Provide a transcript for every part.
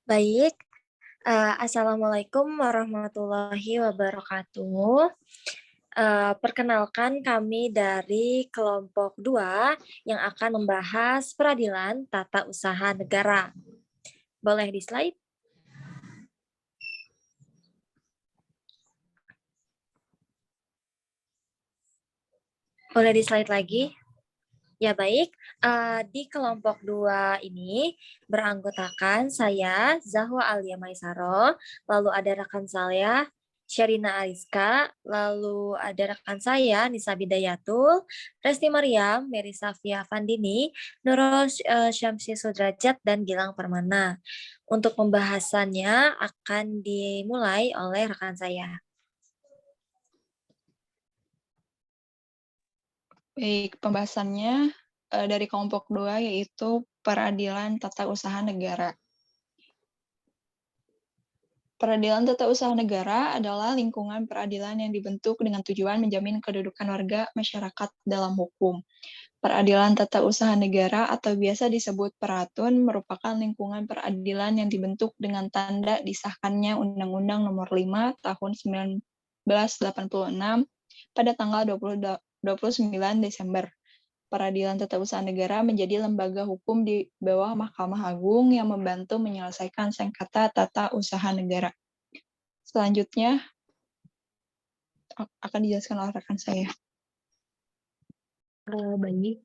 Baik, Assalamualaikum warahmatullahi wabarakatuh. Perkenalkan kami dari kelompok 2 yang akan membahas peradilan tata usaha negara. Boleh di slide? Boleh di slide lagi? Ya baik, di kelompok 2 ini beranggotakan saya, Zahwa Alia Maisaro, lalu ada rekan saya, Sherina Ariska, lalu ada rekan saya, Nisa Bidayatul, Resti Mariam, Mary Safia Fandini, Nurul Syamsi Sudrajat, dan Gilang Permana. Untuk pembahasannya akan dimulai oleh rekan saya. Baik, pembahasannya dari kelompok 2 yaitu peradilan tata usaha negara. Peradilan tata usaha negara adalah lingkungan peradilan yang dibentuk dengan tujuan menjamin kedudukan warga masyarakat dalam hukum. Peradilan tata usaha negara atau biasa disebut peratun merupakan lingkungan peradilan yang dibentuk dengan tanda disahkannya Undang-Undang Nomor 5 Tahun 1986 pada tanggal 29 Desember. Peradilan tata usaha negara menjadi lembaga hukum di bawah Mahkamah Agung yang membantu menyelesaikan sengketa tata usaha negara. Selanjutnya akan dijelaskan oleh rekan saya. Baik,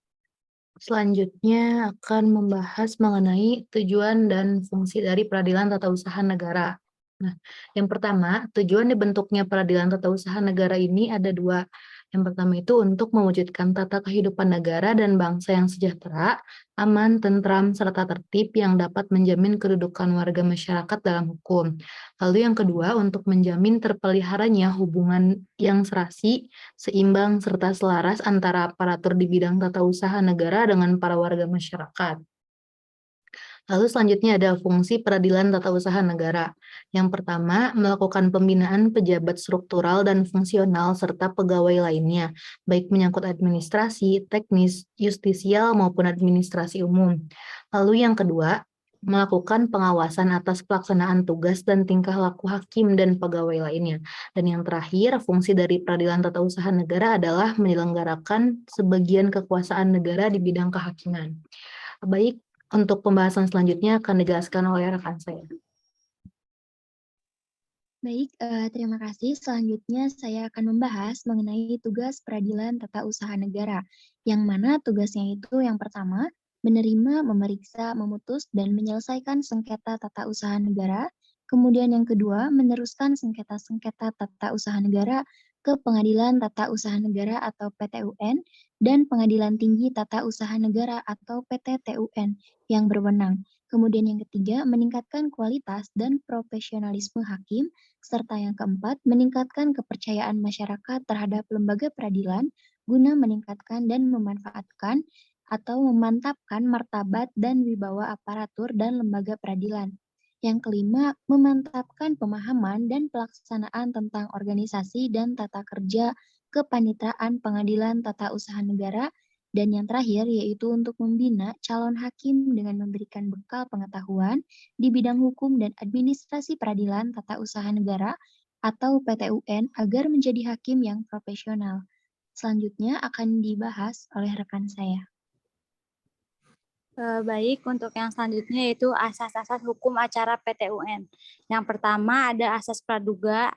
selanjutnya akan membahas mengenai tujuan dan fungsi dari peradilan tata usaha negara. Nah, yang pertama, tujuan dibentuknya peradilan tata usaha negara ini ada dua. Yang pertama itu untuk mewujudkan tata kehidupan negara dan bangsa yang sejahtera, aman, tentram, serta tertib yang dapat menjamin kedudukan warga masyarakat dalam hukum. Lalu yang kedua, untuk menjamin terpeliharanya hubungan yang serasi, seimbang, serta selaras antara aparatur di bidang tata usaha negara dengan para warga masyarakat. Lalu selanjutnya ada fungsi peradilan tata usaha negara. Yang pertama, melakukan pembinaan pejabat struktural dan fungsional serta pegawai lainnya, baik menyangkut administrasi, teknis, justisial maupun administrasi umum. Lalu yang kedua, melakukan pengawasan atas pelaksanaan tugas dan tingkah laku hakim dan pegawai lainnya. Dan yang terakhir, fungsi dari peradilan tata usaha negara adalah menyelenggarakan sebagian kekuasaan negara di bidang kehakiman. Baik, untuk pembahasan selanjutnya akan dijelaskan oleh rekan saya. Baik, terima kasih. Selanjutnya saya akan membahas mengenai tugas peradilan tata usaha negara, yang mana tugasnya itu yang pertama, menerima, memeriksa, memutus, dan menyelesaikan sengketa tata usaha negara. Kemudian yang kedua, meneruskan sengketa-sengketa tata usaha negara ke Pengadilan Tata Usaha Negara atau PTUN dan Pengadilan Tinggi Tata Usaha Negara atau PTTUN yang berwenang. Kemudian yang ketiga, meningkatkan kualitas dan profesionalisme hakim, serta yang keempat, meningkatkan kepercayaan masyarakat terhadap lembaga peradilan guna meningkatkan dan memanfaatkan atau memantapkan martabat dan wibawa aparatur dan lembaga peradilan. Yang kelima, memantapkan pemahaman dan pelaksanaan tentang organisasi dan tata kerja kepanitraan pengadilan tata usaha negara. Dan yang terakhir yaitu untuk membina calon hakim dengan memberikan bekal pengetahuan di bidang hukum dan administrasi peradilan tata usaha negara atau PTUN agar menjadi hakim yang profesional. Selanjutnya akan dibahas oleh rekan saya. Baik, untuk yang selanjutnya yaitu asas-asas hukum acara PTUN. Yang pertama ada asas praduga,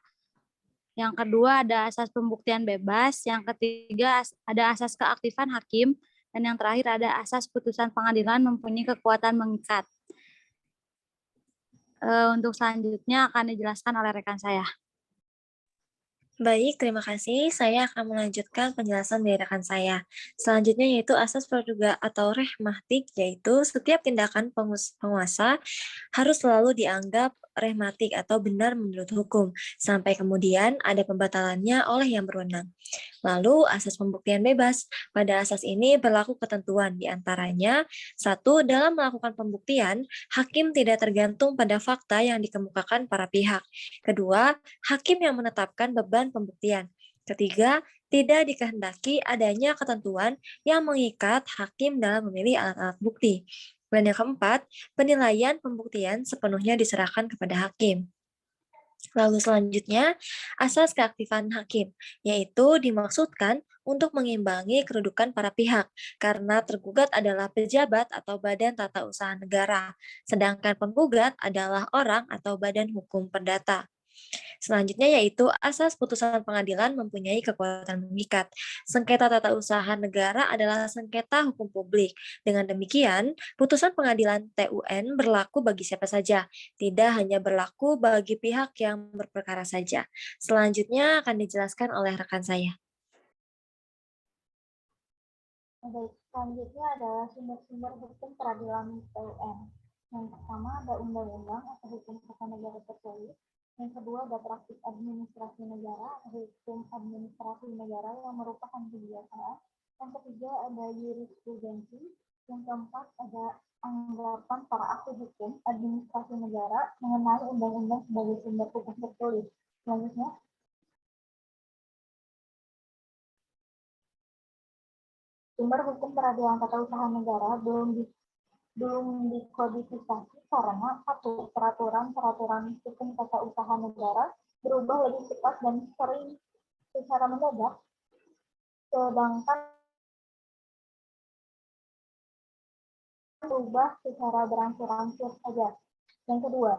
yang kedua ada asas pembuktian bebas, yang ketiga ada asas keaktifan hakim, dan yang terakhir ada asas putusan pengadilan mempunyai kekuatan mengikat. Untuk selanjutnya akan dijelaskan oleh rekan saya. Baik, terima kasih. Saya akan melanjutkan penjelasan dari rekan saya. Selanjutnya yaitu asas praduga atau rehmatik, yaitu setiap tindakan penguasa harus selalu dianggap rehmatik atau benar menurut hukum, sampai kemudian ada pembatalannya oleh yang berwenang. Lalu asas pembuktian bebas. Pada asas ini berlaku ketentuan diantaranya, satu, dalam melakukan pembuktian, hakim tidak tergantung pada fakta yang dikemukakan para pihak. Kedua, hakim yang menetapkan beban pembuktian. Ketiga, tidak dikehendaki adanya ketentuan yang mengikat hakim dalam memilih alat-alat bukti. Dan yang keempat, penilaian pembuktian sepenuhnya diserahkan kepada hakim. Lalu selanjutnya, asas keaktifan hakim, yaitu dimaksudkan untuk mengimbangi kedudukan para pihak, karena tergugat adalah pejabat atau badan tata usaha negara, sedangkan penggugat adalah orang atau badan hukum perdata. Selanjutnya yaitu asas putusan pengadilan mempunyai kekuatan mengikat. Sengketa tata usaha negara adalah sengketa hukum publik. Dengan demikian, putusan pengadilan TUN berlaku bagi siapa saja, tidak hanya berlaku bagi pihak yang berperkara saja. Selanjutnya akan dijelaskan oleh rekan saya. Baik, selanjutnya adalah sumber-sumber hukum peradilan TUN. Yang pertama ada undang-undang atau hukum tata negara tertulis. Yang kedua ada praktik administrasi negara atau hukum administrasi negara yang merupakan kebiasaan. Yang ketiga ada jurisprudensi. Yang keempat ada anggapan para ahli hukum administrasi negara mengenai undang-undang sebagai sumber hukum tertulis. Selanjutnya sumber hukum peradilan tata usaha negara belum dikodifikasi karena satu, peraturan hukum tata usaha negara berubah lebih cepat dan sering secara mendadak, sedangkan berubah secara berangsur-angsur saja. Yang kedua,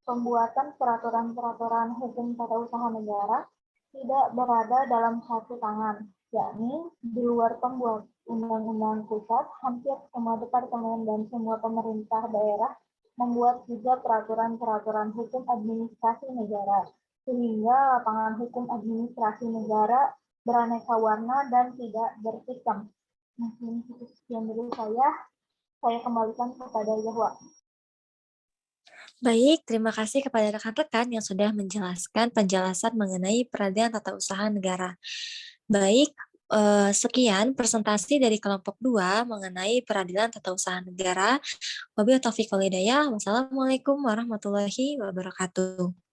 pembuatan peraturan hukum tata usaha negara tidak berada dalam satu tangan, yakni di luar pembuat undang-undang pusat, hampir semua departemen dan semua pemerintah daerah membuat juga peraturan hukum administrasi negara, sehingga lapangan hukum administrasi negara beraneka warna dan tidak bertikam. Mungkin sekian dari saya kembalikan kepada Yahwa. Baik, terima kasih kepada rekan-rekan yang sudah menjelaskan penjelasan mengenai peradilan tata usaha negara. Baik, sekian presentasi dari kelompok 2 mengenai peradilan tata usaha negara. Wabillahi taufiq wal hidayah. Wassalamualaikum warahmatullahi wabarakatuh.